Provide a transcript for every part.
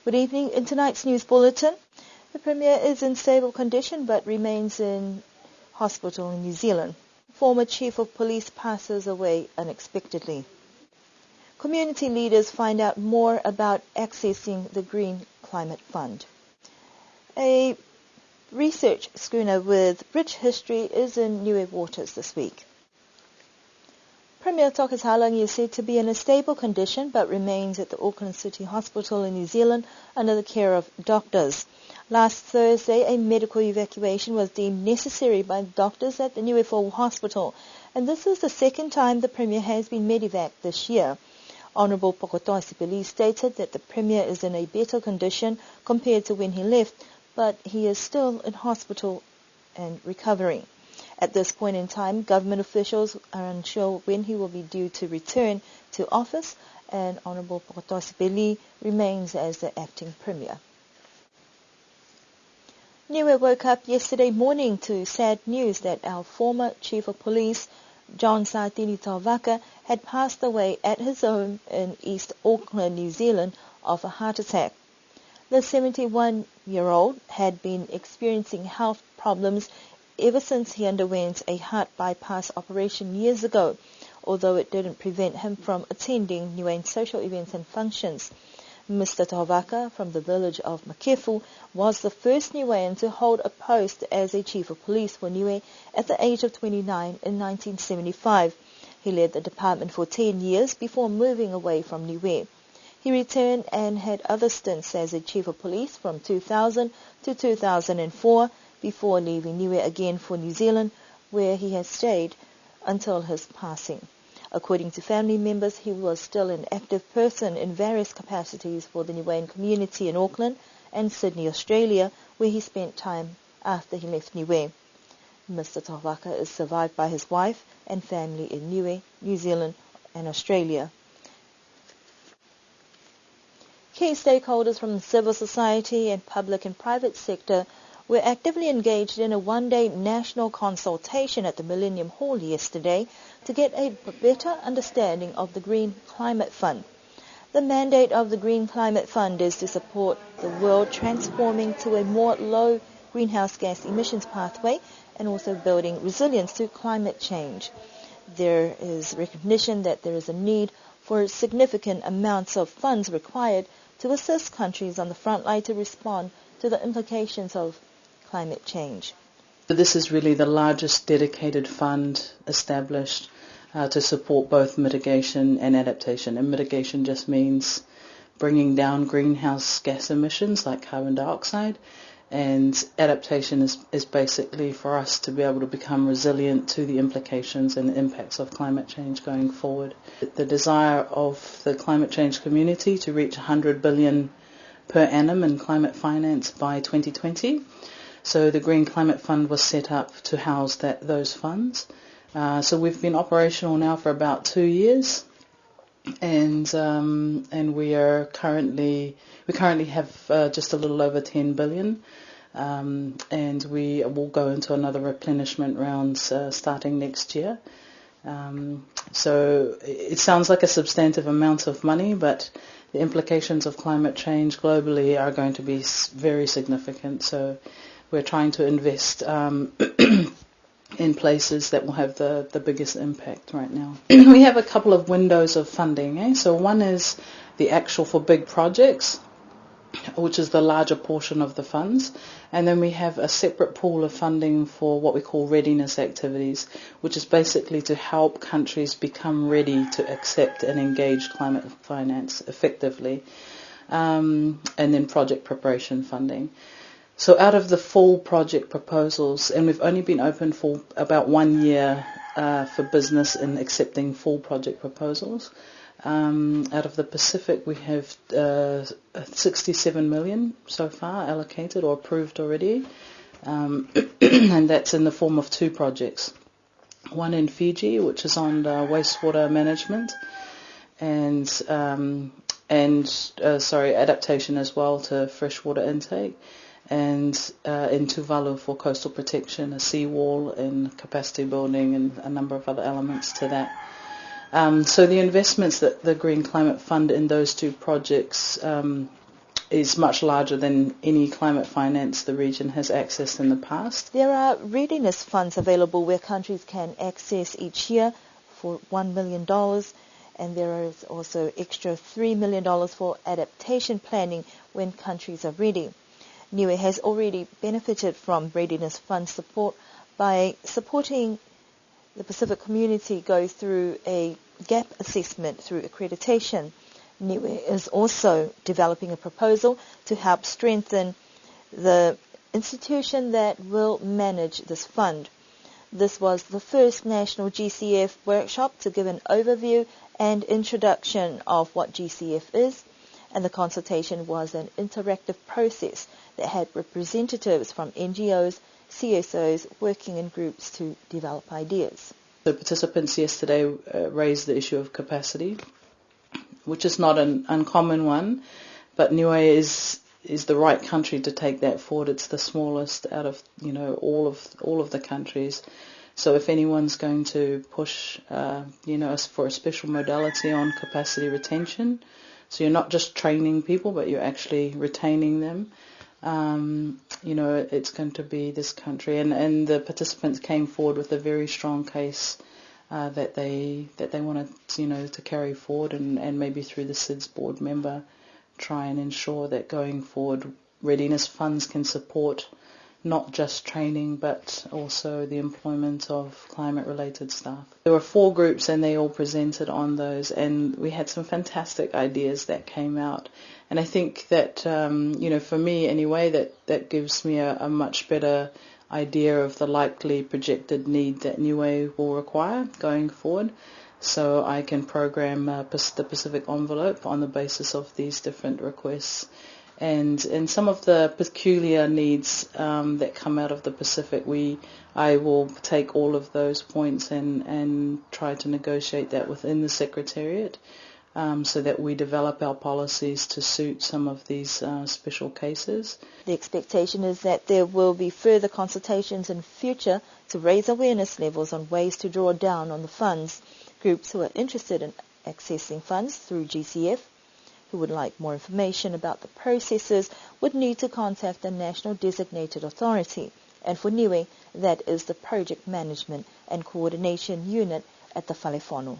Good evening. In tonight's news bulletin, the Premier is in stable condition but remains in hospital in New Zealand. Former Chief of Police passes away unexpectedly. Community leaders find out more about accessing the Green Climate Fund. A research schooner with rich history is in Niue waters this week. Premier Tokas Halangi is said to be in a stable condition but remains at the Auckland City Hospital in New Zealand under the care of doctors. Last Thursday, a medical evacuation was deemed necessary by doctors at the Niue Hospital, and this is the second time the Premier has been medevaced this year. Honourable Pokotoi stated that the Premier is in a better condition compared to when he left, but he is still in hospital and recovering. At this point in time, government officials are unsure when he will be due to return to office, and Honourable Pokotoi remains as the acting Premier. Niue woke up yesterday morning to sad news that our former Chief of Police, John Saitini Tauvaka, had passed away at his home in East Auckland, New Zealand, of a heart attack. The 71-year-old had been experiencing health problems ever since he underwent a heart bypass operation years ago, although it didn't prevent him from attending Niuean social events and functions. Mr. Tauvaka, from the village of Makefu, was the first Niuean to hold a post as a Chief of Police for Niue at the age of 29 in 1975. He led the department for 10 years before moving away from Niue. He returned and had other stints as a Chief of Police from 2000 to 2004 before leaving Niue again for New Zealand, where he has stayed until his passing. According to family members, he was still an active person in various capacities for the Niuean community in Auckland and Sydney, Australia, where he spent time after he left Niue. Mr. Tauvaka is survived by his wife and family in Niue, New Zealand and Australia. Key stakeholders from civil society and public and private sector were actively engaged in a one-day national consultation at the Millennium Hall yesterday to get a better understanding of the Green Climate Fund. The mandate of the Green Climate Fund is to support the world transforming to a more low greenhouse gas emissions pathway and also building resilience to climate change. There is recognition that there is a need for significant amounts of funds required to assist countries on the front line to respond to the implications of climate change. This is really the largest dedicated fund established to support both mitigation and adaptation. And mitigation just means bringing down greenhouse gas emissions like carbon dioxide, and adaptation is basically for us to be able to become resilient to the implications and the impacts of climate change going forward. The desire of the climate change community to reach 100 billion per annum in climate finance by 2020. So the Green Climate Fund was set up to house those funds. So we've been operational now for about 2 years, and we currently have just a little over 10 billion, and we will go into another replenishment rounds starting next year. So it sounds like a substantive amount of money, but the implications of climate change globally are going to be very significant. So we're trying to invest in places that will have the biggest impact right now. We have a couple of windows of funding. So one is the actual for big projects, which is the larger portion of the funds. And then we have a separate pool of funding for what we call readiness activities, which is basically to help countries become ready to accept and engage climate finance effectively. And then project preparation funding. So out of the full project proposals, and we've only been open for about 1 year for business in accepting full project proposals. Out of the Pacific, we have 67 million so far allocated or approved already, and that's in the form of 2 projects. One in Fiji, which is on wastewater management, and adaptation as well to freshwater intake. And in Tuvalu for coastal protection, a seawall and capacity building and a number of other elements to that. So the investments that the Green Climate Fund in those 2 projects is much larger than any climate finance the region has accessed in the past. There are readiness funds available where countries can access each year for $1 million, and there is also extra $3 million for adaptation planning when countries are ready. Niue has already benefited from readiness fund support by supporting the Pacific community go through a gap assessment through accreditation. Niue is also developing a proposal to help strengthen the institution that will manage this fund. This was the first national GCF workshop to give an overview and introduction of what GCF is, and the consultation was an interactive process that had representatives from NGOs, CSOs working in groups to develop ideas. The participants yesterday raised the issue of capacity, which is not an uncommon one, but Niue is the right country to take that forward. It's the smallest out of all of the countries. So if anyone's going to push for a special modality on capacity retention, so you're not just training people but you're actually retaining them, it's going to be this country. And the participants came forward with a very strong case that they wanted to carry forward, and maybe through the SIDS board member try and ensure that going forward readiness funds can support not just training but also the employment of climate-related staff. There were 4 groups and they all presented on those, and we had some fantastic ideas that came out. And I think that, for me anyway, that gives me a much better idea of the likely projected need that Niue will require going forward. So I can program the Pacific envelope on the basis of these different requests. And some of the peculiar needs that come out of the Pacific, I will take all of those points and try to negotiate that within the Secretariat, so that we develop our policies to suit some of these special cases. The expectation is that there will be further consultations in future to raise awareness levels on ways to draw down on the funds. Groups who are interested in accessing funds through GCF, who would like more information about the processes, would need to contact the National Designated Authority. And for Niue, that is the Project Management and Coordination Unit at the Whalefono.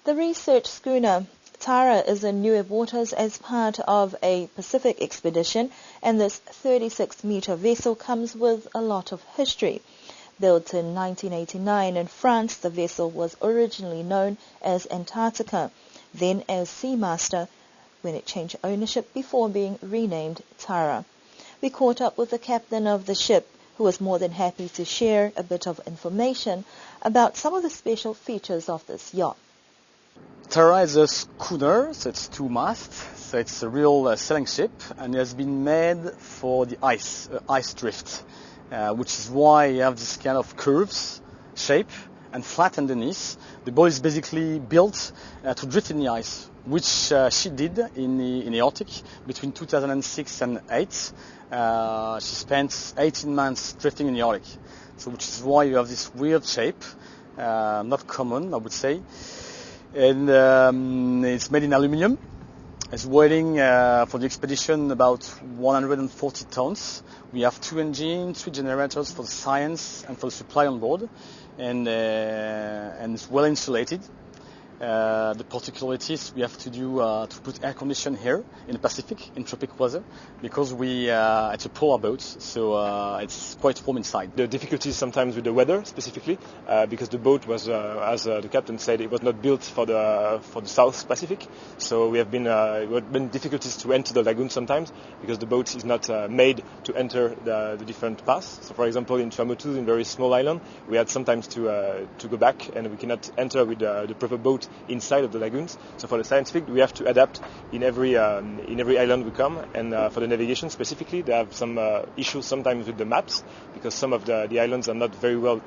The research schooner Tara is in Niue waters as part of a Pacific expedition, and this 36-metre vessel comes with a lot of history. Built in 1989 in France, the vessel was originally known as Antarctica, then as Seamaster, when it changed ownership before being renamed Tara. We caught up with the captain of the ship, who was more than happy to share a bit of information about some of the special features of this yacht. Tara is a schooner, so it's 2 masts, so it's a real sailing ship, and it has been made for the ice drift, which is why you have this kind of curves, shape, and flat underneath. The boat is basically built to drift in the ice, which she did in the Arctic between 2006 and 2008. She spent 18 months drifting in the Arctic, so which is why you have this weird shape, not common, I would say. And it's made in aluminium. It's weighing for the expedition about 140 tons. We have 2 engines, 3 generators for the science and for the supply on board, and it's well insulated. The particularities we have to do to put air condition here in the Pacific in tropic weather, because it's a polar boat, so it's quite warm inside. The difficulties sometimes with the weather specifically, because the boat was, as the captain said, it was not built for the South Pacific. So we have been difficulties to enter the lagoon sometimes because the boat is not made to enter the different paths. So for example, in Tuamotu, in very small island, we had sometimes to go back, and we cannot enter with the proper boat inside of the lagoons. So for the scientific, we have to adapt in every island we come, and for the navigation specifically, they have some issues sometimes with the maps, because some of the islands are not very well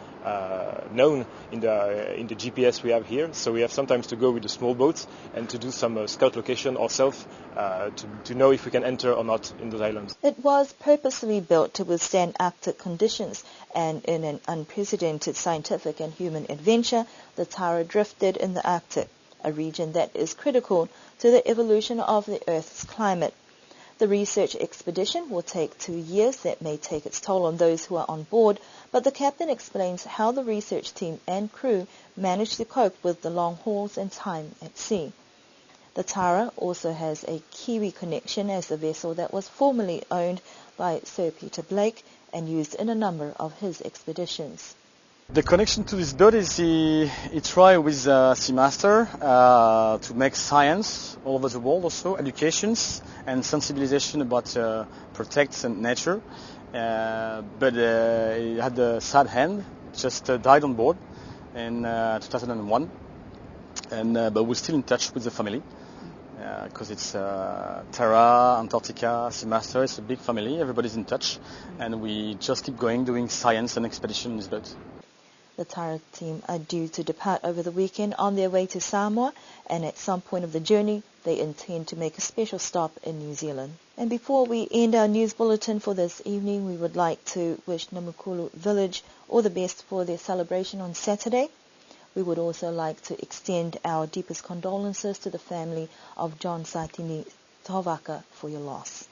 known in the GPS we have here. So we have sometimes to go with the small boats and to do some scout location ourselves to know if we can enter or not in those islands. It was purposely built to withstand Arctic conditions, and in an unprecedented scientific and human adventure, the Tara drifted in the Arctic, a region that is critical to the evolution of the Earth's climate. The research expedition will take 2 years. That may take its toll on those who are on board, but the captain explains how the research team and crew managed to cope with the long hauls and time at sea. The Tara also has a Kiwi connection as the vessel that was formerly owned by Sir Peter Blake and used in a number of his expeditions. The connection to this boat is he tried with Seamaster to make science all over the world, also educations and sensibilization about protect nature. But he had a sad hand, just died on board in 2001. But we're still in touch with the family because it's Terra, Antarctica, Seamaster. It's a big family. Everybody's in touch, and we just keep going doing science and expedition in this boat. The Tara team are due to depart over the weekend on their way to Samoa, and at some point of the journey they intend to make a special stop in New Zealand. And before we end our news bulletin for this evening, we would like to wish Namukulu Village all the best for their celebration on Saturday. We would also like to extend our deepest condolences to the family of John Saitini Tauvaka for your loss.